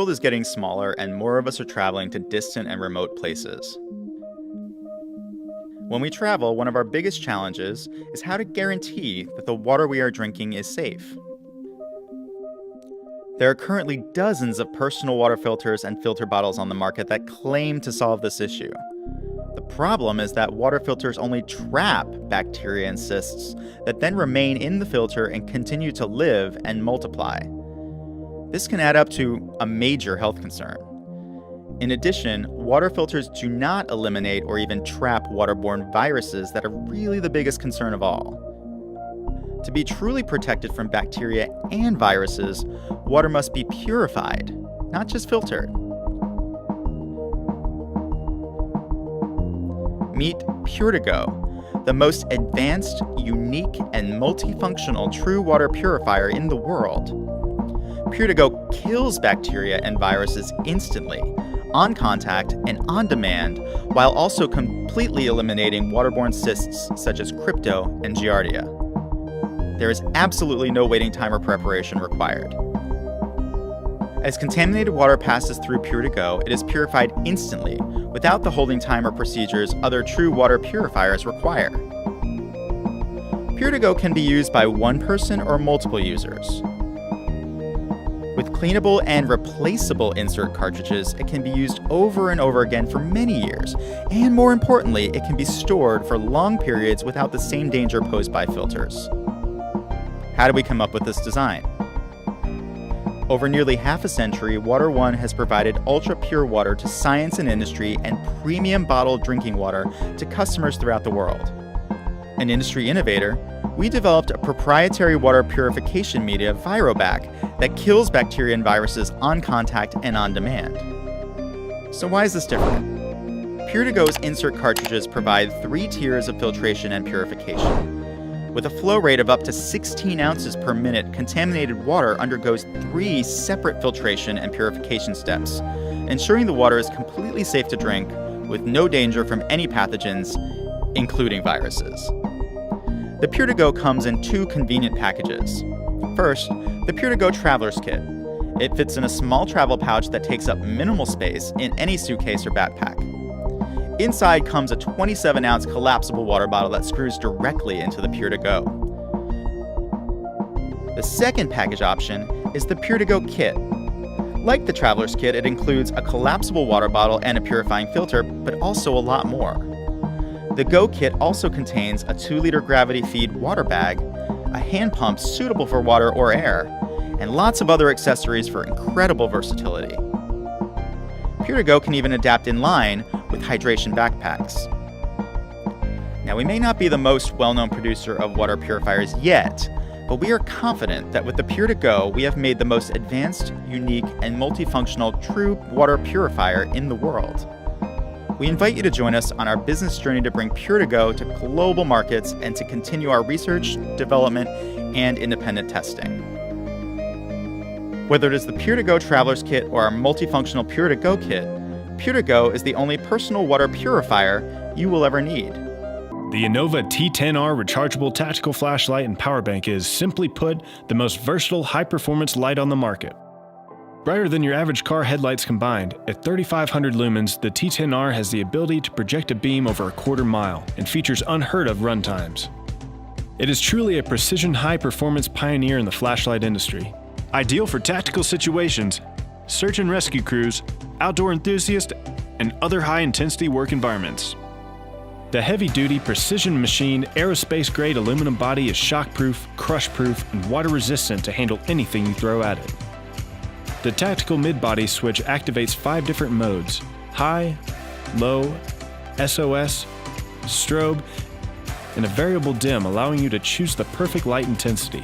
world is getting smaller and more of us are traveling to distant and remote places. When we travel, one of our biggest challenges is how to guarantee that the water we are drinking is safe. There are currently dozens of personal water filters and filter bottles on the market that claim to solve this issue. The problem is that water filters only trap bacteria and cysts that then remain in the filter and continue to live and multiply. This can add up to a major health concern. In addition, water filters do not eliminate or even trap waterborne viruses that are really the biggest concern of all. To be truly protected from bacteria and viruses, water must be purified, not just filtered. Meet Pure2Go, the most advanced, unique, and multifunctional true water purifier in the world. Pure2Go kills bacteria and viruses instantly, on contact and on demand, while also completely eliminating waterborne cysts such as crypto and giardia. There is absolutely no waiting time or preparation required. As contaminated water passes through Pure2Go, it is purified instantly, without the holding time or procedures other true water purifiers require. Pure2Go can be used by one person or multiple users. With cleanable and replaceable insert cartridges, it can be used over and over again for many years, and more importantly, it can be stored for long periods without the same danger posed by filters. How did we come up with this design? Over nearly half a century, Water One has provided ultra-pure water to science and industry and premium bottled drinking water to customers throughout the world. An industry innovator, we developed a proprietary water purification media, ViroBac, that kills bacteria and viruses on contact and on demand. So why is this different? Pure2Go's insert cartridges provide 3 tiers of filtration and purification. With a flow rate of up to 16 ounces per minute, contaminated water undergoes 3 separate filtration and purification steps, ensuring the water is completely safe to drink with no danger from any pathogens, including viruses. The Pure2Go comes in 2 convenient packages. First, the Pure2Go Traveler's Kit. It fits in a small travel pouch that takes up minimal space in any suitcase or backpack. Inside comes a 27-ounce collapsible water bottle that screws directly into the Pure2Go. The second package option is the Pure2Go Kit. Like the Traveler's Kit, it includes a collapsible water bottle and a purifying filter, but also a lot more. The Go Kit also contains a 2-liter gravity feed water bag, a hand pump suitable for water or air, and lots of other accessories for incredible versatility. Pure2Go can even adapt in line with hydration backpacks. Now, we may not be the most well-known producer of water purifiers yet, but we are confident that with the Pure2Go, we have made the most advanced, unique, and multifunctional true water purifier in the world. We invite you to join us on our business journey to bring Pure2Go to global markets and to continue our research, development, and independent testing. Whether it is the Pure2Go Traveler's Kit or our multifunctional Pure2Go Kit, Pure2Go is the only personal water purifier you will ever need. The Innova T10R rechargeable tactical flashlight and power bank is, simply put, the most versatile high-performance light on the market. Brighter than your average car headlights combined, at 3,500 lumens, the T10R has the ability to project a beam over a quarter mile and features unheard of run times. It is truly a precision high-performance pioneer in the flashlight industry. Ideal for tactical situations, search and rescue crews, outdoor enthusiasts, and other high-intensity work environments. The heavy-duty, precision-machined, aerospace-grade aluminum body is shock-proof, crush-proof, and water-resistant to handle anything you throw at it. The tactical mid-body switch activates 5 different modes: high, low, SOS, strobe, and a variable dim, allowing you to choose the perfect light intensity.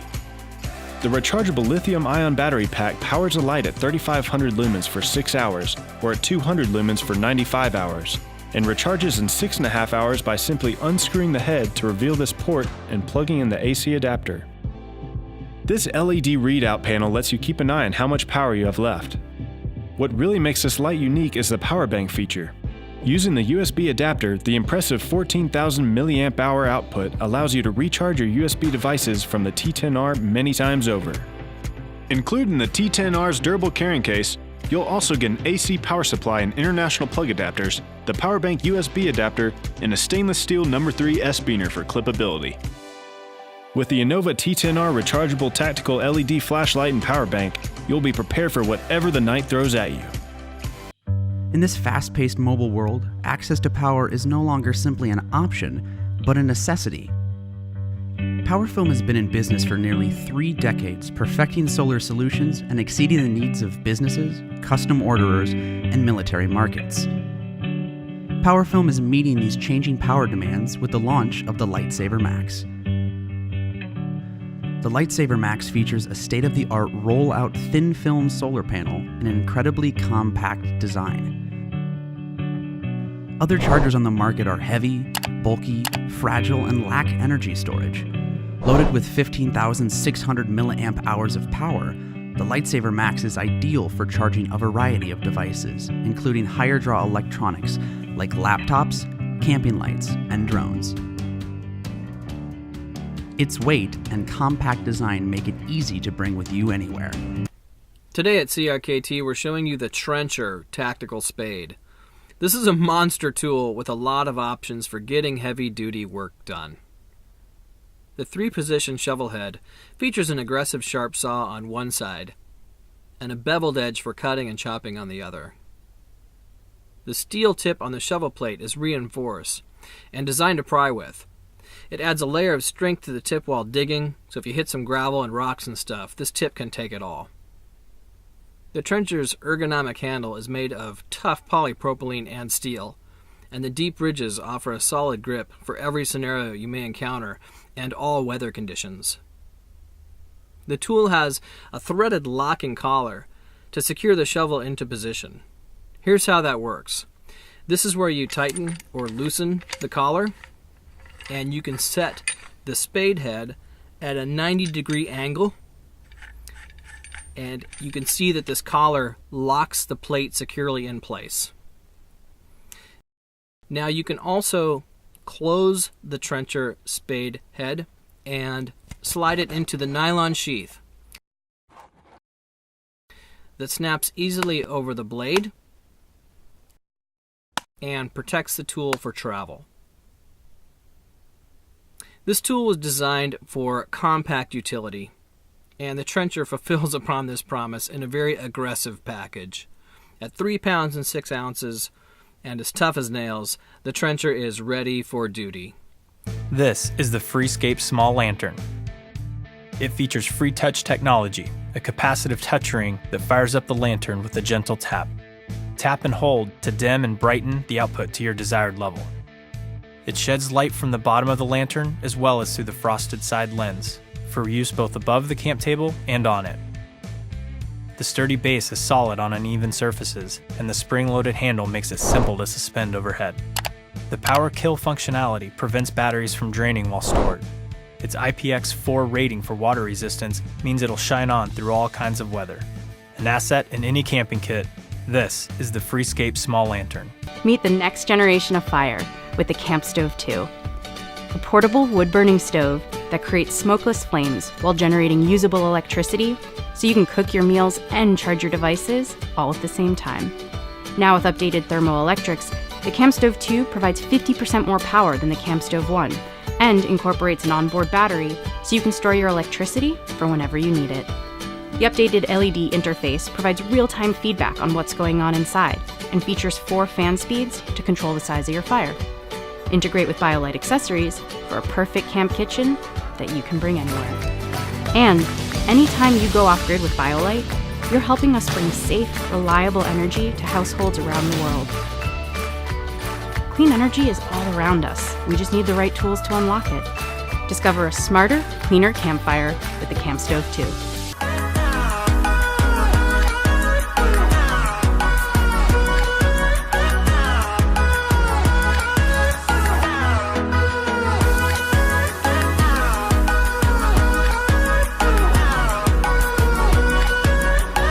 The rechargeable lithium-ion battery pack powers a light at 3,500 lumens for 6 hours or at 200 lumens for 95 hours, and recharges in 6.5 hours by simply unscrewing the head to reveal this port and plugging in the AC adapter. This LED readout panel lets you keep an eye on how much power you have left. What really makes this light unique is the power bank feature. Using the USB adapter, the impressive 14,000 mAh output allows you to recharge your USB devices from the T10R many times over. Included in the T10R's durable carrying case You'll also get an AC power supply and international plug adapters, the power bank USB adapter, and a stainless steel No. 3 S-beaner for clippability. With the Innova T10R rechargeable tactical LED flashlight and power bank, you'll be prepared for whatever the night throws at you. In this fast-paced mobile world, access to power is no longer simply an option, but a necessity. PowerFilm has been in business for nearly 3 decades, perfecting solar solutions and exceeding the needs of businesses, custom orderers, and military markets. PowerFilm is meeting these changing power demands with the launch of the Lightsaber Max. The Lightsaber Max features a state-of-the-art roll-out thin-film solar panel in an incredibly compact design. Other chargers on the market are heavy, bulky, fragile, and lack energy storage. Loaded with 15,600 milliamp hours of power, the Lightsaber Max is ideal for charging a variety of devices, including higher draw electronics like laptops, camping lights, and drones. Its weight and compact design make it easy to bring with you anywhere. Today at CRKT, we're showing you the Trencher Tactical Spade. This is a monster tool with a lot of options for getting heavy-duty work done. The 3-position shovel head features an aggressive sharp saw on one side and a beveled edge for cutting and chopping on the other. The steel tip on the shovel plate is reinforced and designed to pry with. It adds a layer of strength to the tip while digging, so if you hit some gravel and rocks and stuff, this tip can take it all. The Trencher's ergonomic handle is made of tough polypropylene and steel, and the deep ridges offer a solid grip for every scenario you may encounter and all weather conditions. The tool has a threaded locking collar to secure the shovel into position. Here's how that works. This is where you tighten or loosen the collar, and you can set the spade head at a 90-degree angle, and you can see that this collar locks the plate securely in place. Now you can also close the Trencher spade head and slide it into the nylon sheath that snaps easily over the blade and protects the tool for travel. This tool was designed for compact utility, and the Trencher fulfills upon this promise in a very aggressive package. At 3 pounds and 6 ounces and as tough as nails, the Trencher is ready for duty. This is the Freescape Small Lantern. It features free touch technology, a capacitive touch ring that fires up the lantern with a gentle tap. Tap and hold to dim and brighten the output to your desired level. It sheds light from the bottom of the lantern as well as through the frosted side lens, for use both above the camp table and on it. The sturdy base is solid on uneven surfaces, and the spring-loaded handle makes it simple to suspend overhead. The power kill functionality prevents batteries from draining while stored. Its IPX4 rating for water resistance means it'll shine on through all kinds of weather. An asset in any camping kit, this is the Freescape Small Lantern. Meet the next generation of fire with the Camp Stove 2. A portable wood-burning stove that creates smokeless flames while generating usable electricity so you can cook your meals and charge your devices all at the same time. Now with updated thermoelectrics, the Camp Stove 2 provides 50% more power than the Camp Stove 1 and incorporates an onboard battery so you can store your electricity for whenever you need it. The updated LED interface provides real-time feedback on what's going on inside and features 4 fan speeds to control the size of your fire. Integrate with BioLite accessories for a perfect camp kitchen that you can bring anywhere. And anytime you go off-grid with BioLite, you're helping us bring safe, reliable energy to households around the world. Clean energy is all around us. We just need the right tools to unlock it. Discover a smarter, cleaner campfire with the Camp Stove 2.